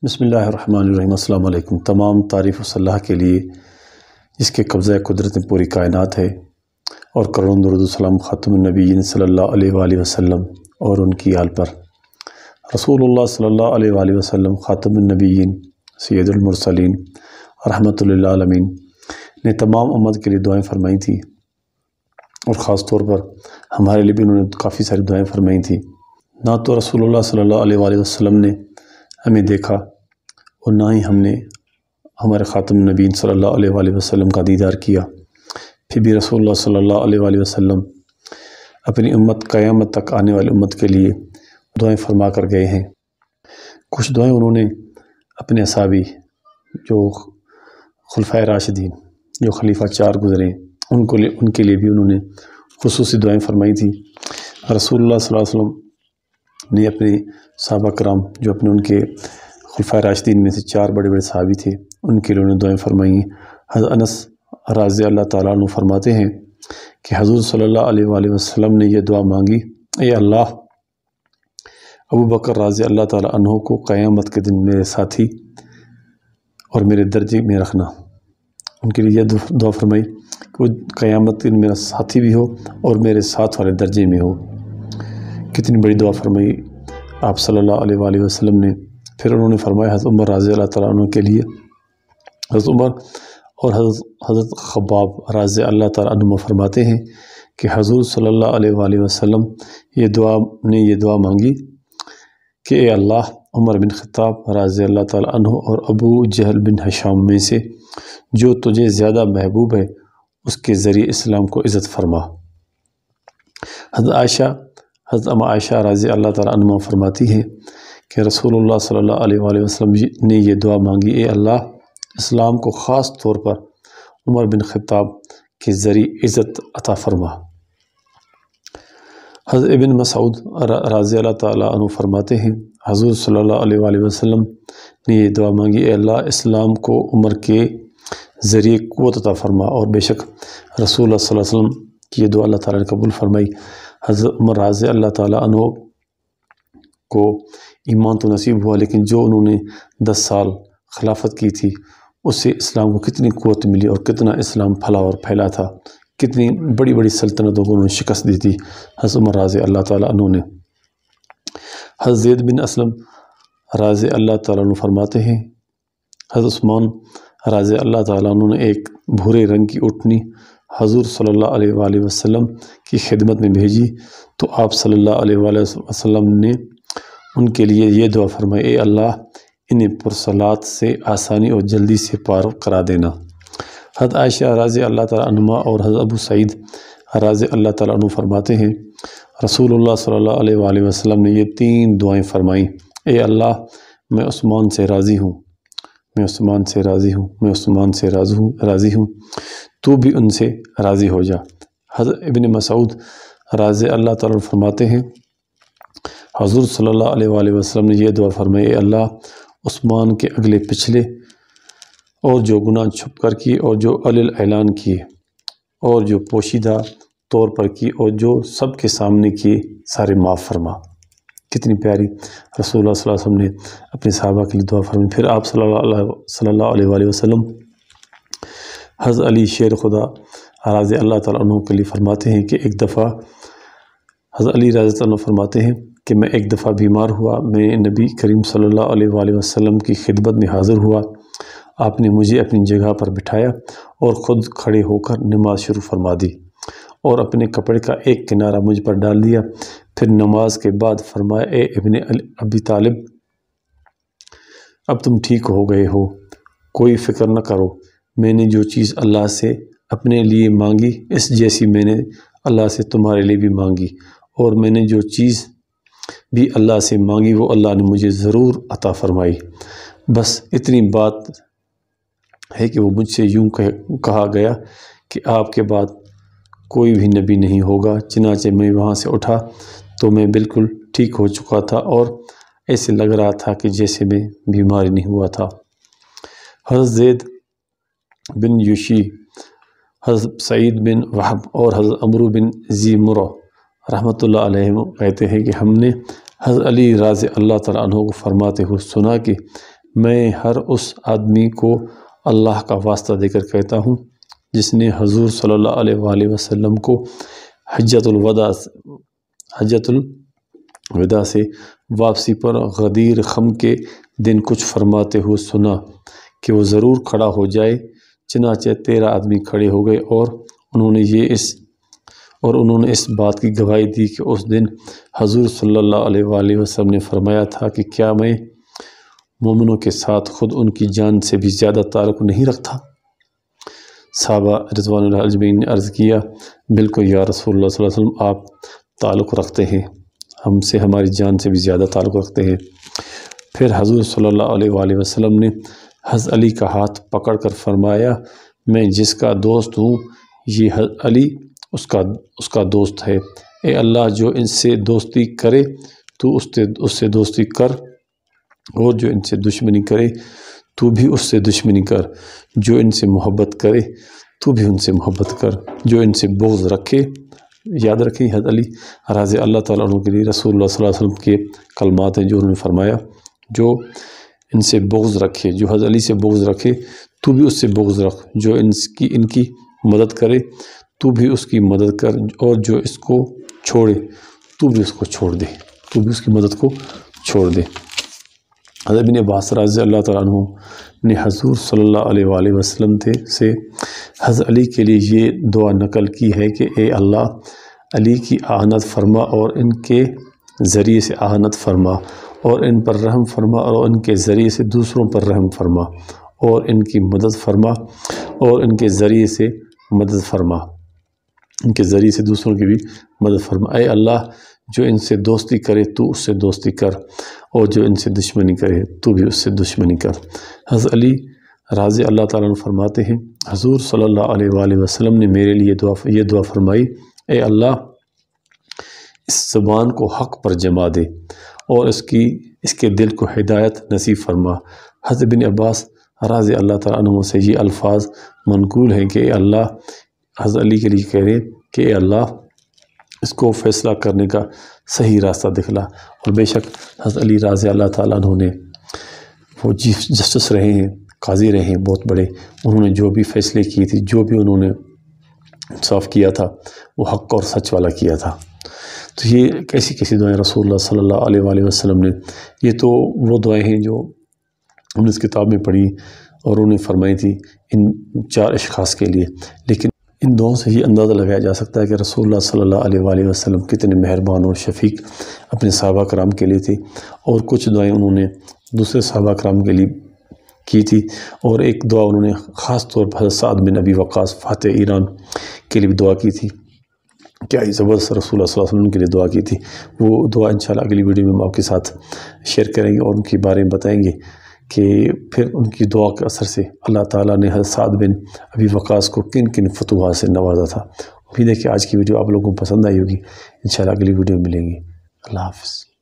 بسم اللہ الرحمن الرحیم۔ السلام علیکم۔ تمام تعریف و صلاح کے لیے جس کے قبضہ قدرت میں پوری کائنات ہے، اور کروڑوں درود و سلام خاتم النبیین صلی اللہ علیہ وآلہ وسلم اور ان کی آل پر۔ رسول اللہ صلی اللہ علیہ وآلہ وسلم خاتم النبیین سید المرسلین رحمۃ للعالمین نے تمام امت کے لیے دعائیں فرمائی تھیں، اور خاص طور پر ہمارے لیے بھی انہوں نے کافی ساری دعائیں فرمائی تھیں۔ نہ تو رسول اللہ صلی اللہ علیہ وآلہ وسلم نے ہمیں دیکھا، اور نہ ہی ہم نے ہمارے خاتم النبیین صلی اللہ علیہ وآلہ وسلم کا دیدار کیا، پھر بھی رسول اللہ صلی اللہ علیہ وآلہ وسلم اپنی امت قیامت تک آنے والی امت کے لیے دعائیں فرما کر گئے ہیں۔ کچھ دعائیں انہوں نے اپنے اصحابی جو خلفائے راشدین، جو خلیفہ 4 گزرے، ان کے لیے بھی انہوں نے خصوصی دعائیں فرمائی تھی۔ رسول اللہ صلی اللہ علیہ وسلم نے اپنے صحابہ کرام جو ان کے خلفائے راشدین میں سے 4 بڑے بڑے صحابی تھے، ان کے لیے انہوں نے دعائیں فرمائی۔ حضرت انس رضی اللہ تعالیٰ عنہ فرماتے ہیں کہ حضور صلی اللہ علیہ وآلہ وسلم نے یہ دعا مانگی، اے اللہ ابو بکر رضی اللہ تعالیٰ عنہ کو قیامت کے دن میرے ساتھی اور میرے درجے میں رکھنا۔ ان کے لیے یہ دعا فرمائی کہ وہ قیامت کے دن میرا ساتھی بھی ہو اور میرے ساتھ والے درجے میں ہو۔ کتنی بڑی دعا فرمائی آپ صلی اللہ علیہ وآلہ وسلم نے۔ پھر انہوں نے فرمایا حضرت عمر رضی اللہ تعالیٰ عنہ کے لیے، حضرت عمر اور حضرت خباب رضی اللہ تعالیٰ عنہ فرماتے ہیں کہ حضور صلی اللہ علیہ وآلہ وسلم یہ دعا مانگی کہ اے اللہ عمر بن خطاب رضی اللہ تعالیٰ عنہ اور ابو جہل بن ہشام میں سے جو تجھے زیادہ محبوب ہے اس کے ذریعے اسلام کو عزت فرما۔ حضرت اما عائشہ رضی اللہ تعالیٰ عنہ فرماتی ہیں کہ رسول اللہ صلی اللہ علیہ وآلہ وسلم نے یہ دعا مانگی، اے اللہ اسلام کو خاص طور پر عمر بن خطاب کے ذریعے عزت عطا فرما۔ حضرت ابن مسعود رضی اللہ تعالیٰ عنہ فرماتے ہیں حضور صلی اللہ علیہ وآلہ وسلم نے یہ دعا مانگی، اے اللہ اسلام کو عمر کے ذریعے قوت عطا فرما، اور بے شک رسول اللہ صلی اللہ علیہ وسلم کی یہ دعا اللہ تعالیٰ نے قبول فرمائی۔ حضرت عمر رضی اللہ تعالیٰ عنہ کو ایمان تو نصیب ہوا، لیکن جو انہوں نے 10 سال خلافت کی تھی اس سے اسلام کو کتنی قوت ملی، اور کتنا اسلام پھلا اور پھیلا تھا، کتنی بڑی بڑی سلطنتوں کو انہوں نے شکست دی تھی حضرت عمر رضی اللہ تعالیٰ عنہ نے۔ حضرت زید بن اسلم رضی اللہ تعالیٰ عنہ فرماتے ہیں حضرت عثمان رضی اللہ تعالیٰ عنہ نے ایک بھورے رنگ کی اونٹنی حضور صلی اللہ علیہ وآلہ وسلم کی خدمت میں بھیجی، تو آپ صلی اللہ علیہ وآلہ وسلم نے ان کے لیے یہ دعا فرمائی، اے اللہ انہیں پرسلات سے آسانی اور جلدی سے پار کرا دینا۔ حضرت عائشہ رضی اللہ تعالیٰ عنہ اور حضرت ابو سعید رضی اللہ تعالیٰ عنہ فرماتے ہیں رسول اللہ صلی اللہ علیہ وآلہ وسلم نے یہ 3 دعائیں فرمائیں، اے اللہ میں عثمان سے راضی ہوں، میں عثمان سے راضی ہوں، میں عثمان سے راضی ہوں، تو بھی ان سے راضی ہو جا۔ حضرت ابن مسعود رضی اللہ تعالیٰ عنہ فرماتے ہیں حضور صلی اللہ علیہ وآلہ وسلم نے یہ دعا فرمائی، اے اللہ عثمان کے اگلے پچھلے اور جو گناہ چھپ کر کیے اور جو علل اعلان کیے اور جو پوشیدہ طور پر کی اور جو سب کے سامنے کیے سارے معاف فرما۔ کتنی پیاری رسول اللہ صلی اللہ علیہ وسلم نے اپنے صحابہ کے لیے دعا فرمائی۔ پھر آپ صلی اللہ علیہ وآلہ وسلم حضرت علی شیر خدا رضی اللہ تعالیٰ عنہ کے لیے فرماتے ہیں کہ ایک دفعہ حضرت علی رضی اللہ عنہ فرماتے ہیں کہ میں ایک دفعہ بیمار ہوا، میں نبی کریم صلی اللہ علیہ وآلہ وسلم کی خدمت میں حاضر ہوا، آپ نے مجھے اپنی جگہ پر بٹھایا اور خود کھڑے ہو کر نماز شروع فرما دی، اور اپنے کپڑے کا ایک کنارہ مجھ پر ڈال دیا، پھر نماز کے بعد فرمایا، اے ابن ابی طالب اب تم ٹھیک ہو گئے ہو، کوئی فکر نہ کرو، میں نے جو چیز اللہ سے اپنے لیے مانگی اس جیسی میں نے اللہ سے تمہارے لیے بھی مانگی، اور میں نے جو چیز بھی اللہ سے مانگی وہ اللہ نے مجھے ضرور عطا فرمائی۔ بس اتنی بات ہے کہ وہ مجھ سے یوں کہا گیا کہ آپ کے بعد کوئی بھی نبی نہیں ہوگا، چنانچہ میں وہاں سے اٹھا تو میں بالکل ٹھیک ہو چکا تھا، اور ایسے لگ رہا تھا کہ جیسے میں بیماری نہیں ہوا تھا۔ حضرت زید بن یوشی، حضرت سعید بن وہب اور حضرت عمرو بن ذی مرہ رحمۃ اللہ علیہ کہتے ہیں کہ ہم نے حضرت علی رضی اللہ تعالیٰ عنہ کو فرماتے ہوئے سنا کہ میں ہر اس آدمی کو اللہ کا واسطہ دے کر کہتا ہوں جس نے حضور صلی اللہ علیہ وآلہ وسلم کو حجۃ الوداع سے واپسی پر غدیر خم کے دن کچھ فرماتے ہوئے سنا کہ وہ ضرور کھڑا ہو جائے۔ چنانچہ 13 آدمی کھڑے ہو گئے اور انہوں نے اس بات کی گواہی دی کہ اس دن حضور صلی اللہ علیہ وآلہ وسلم نے فرمایا تھا کہ کیا میں مومنوں کے ساتھ خود ان کی جان سے بھی زیادہ تعلق نہیں رکھتا؟ صحابہ رضوان اللہ اجمعین نے عرض کیا، بالکل یا رسول اللہ صلی اللہ علیہ وسلم، آپ تعلق رکھتے ہیں، ہم سے ہماری جان سے بھی زیادہ تعلق رکھتے ہیں۔ پھر حضور صلی اللہ علیہ وآلہ وسلم نے حضرت علی کا ہاتھ پکڑ کر فرمایا، میں جس کا دوست ہوں یہ حضرت علی اس کا دوست ہے۔ اے اللہ، جو ان سے دوستی کرے تو اس سے دوستی کر، اور جو ان سے دشمنی کرے تو بھی اس سے دشمنی کر، جو ان سے محبت کرے تو بھی ان سے محبت کر، جو ان سے بغض رکھے۔ یاد رکھیں حضرت علی رضی اللہ تعالیٰ عنہ کے لیے رسول اللہ صلی اللہ علیہ وسلم کے کلمات ہیں جو انہوں نے فرمایا، جو ان سے بغض رکھے، جو حضرت علی سے بغض رکھے تو بھی اس سے بغض رکھ، جو ان کی مدد کرے تو بھی اس کی مدد کر، اور جو اس کو چھوڑے تو بھی اس کو چھوڑ دے، تو بھی اس کی مدد کو چھوڑ دے۔ حضرت ابن عباس رضی اللہ تعالیٰ عنہ نے حضور صلی اللہ علیہ وآلہ وسلم سے حضرت علی کے لیے یہ دعا نقل کی ہے کہ اے اللہ، علی کی اعانت فرما اور ان کے ذریعے سے اعانت فرما، اور ان پر رحم فرما، اور ان کے ذریعے سے دوسروں پر رحم فرما، اور ان کی مدد فرما، اور ان کے ذریعے سے مدد فرما، ان کے ذریعے سے دوسروں کی بھی مدد فرما۔ اے اللہ، جو ان سے دوستی کرے تو اس سے دوستی کر، اور جو ان سے دشمنی کرے تو بھی اس سے دشمنی کر۔ حضرت علی رضی اللہ تعالیٰ عنہ فرماتے ہیں، حضور صلی اللہ علیہ وآلہ وسلم نے میرے لیے یہ دعا فرمائی، اے اللہ، اس زبان کو حق پر جما دے اور اس کے دل کو ہدایت نصیب فرما۔ حضرت بن عباس رضی اللہ تعالیٰ عنہ سے یہ الفاظ منقول ہیں کہ اے اللہ، حضرت علی کے لیے کہہ رہے ہیں کہ اے اللہ، اس کو فیصلہ کرنے کا صحیح راستہ دکھلا۔ اور بے شک حضرت علی رضی اللہ تعالیٰ عنہ نے وہ چیف جسٹس رہے ہیں، قاضی رہے ہیں بہت بڑے، انہوں نے جو بھی فیصلے کیے تھے، جو بھی انہوں نے انصاف کیا تھا، وہ حق اور سچ والا کیا تھا۔ تو یہ کیسی دعائیں رسول اللہ صلی اللہ علیہ وآلہ وسلم نے، یہ تو وہ دعائیں ہیں جو ہم نے اس کتاب میں پڑھی اور انہوں نے فرمائی تھی ان 4 اشخاص کے لیے، لیکن ان دعاؤں سے یہ اندازہ لگایا جا سکتا ہے کہ رسول اللہ صلی اللہ علیہ وآلہ وسلم کتنے مہربان اور شفیق اپنے صحابہ کرام کے لیے تھے، اور کچھ دعائیں انہوں نے دوسرے صحابہ کرام کے لیے کی تھی، اور ایک دعا انہوں نے خاص طور پر حضرت سعد بن ابی وقاص فاتح ایران کے لیے بھی دعا کی تھی۔ کیا ہی زبردست رسول اللہ صلی اللہ علیہ وسلم کے لیے دعا کی تھی، وہ دعا انشاءاللہ اگلی ویڈیو میں ہم آپ کے ساتھ شیئر کریں گے اور ان کے بارے میں بتائیں گے کہ پھر ان کی دعا کے اثر سے اللہ تعالیٰ نے حضرت سعد بن ابی وقاص کو کن کن فتوحات سے نوازا تھا۔ امید ہے کہ آج کی ویڈیو آپ لوگوں کو پسند آئی ہوگی، انشاءاللہ اگلی ویڈیو میں ملیں گے۔ اللہ حافظ۔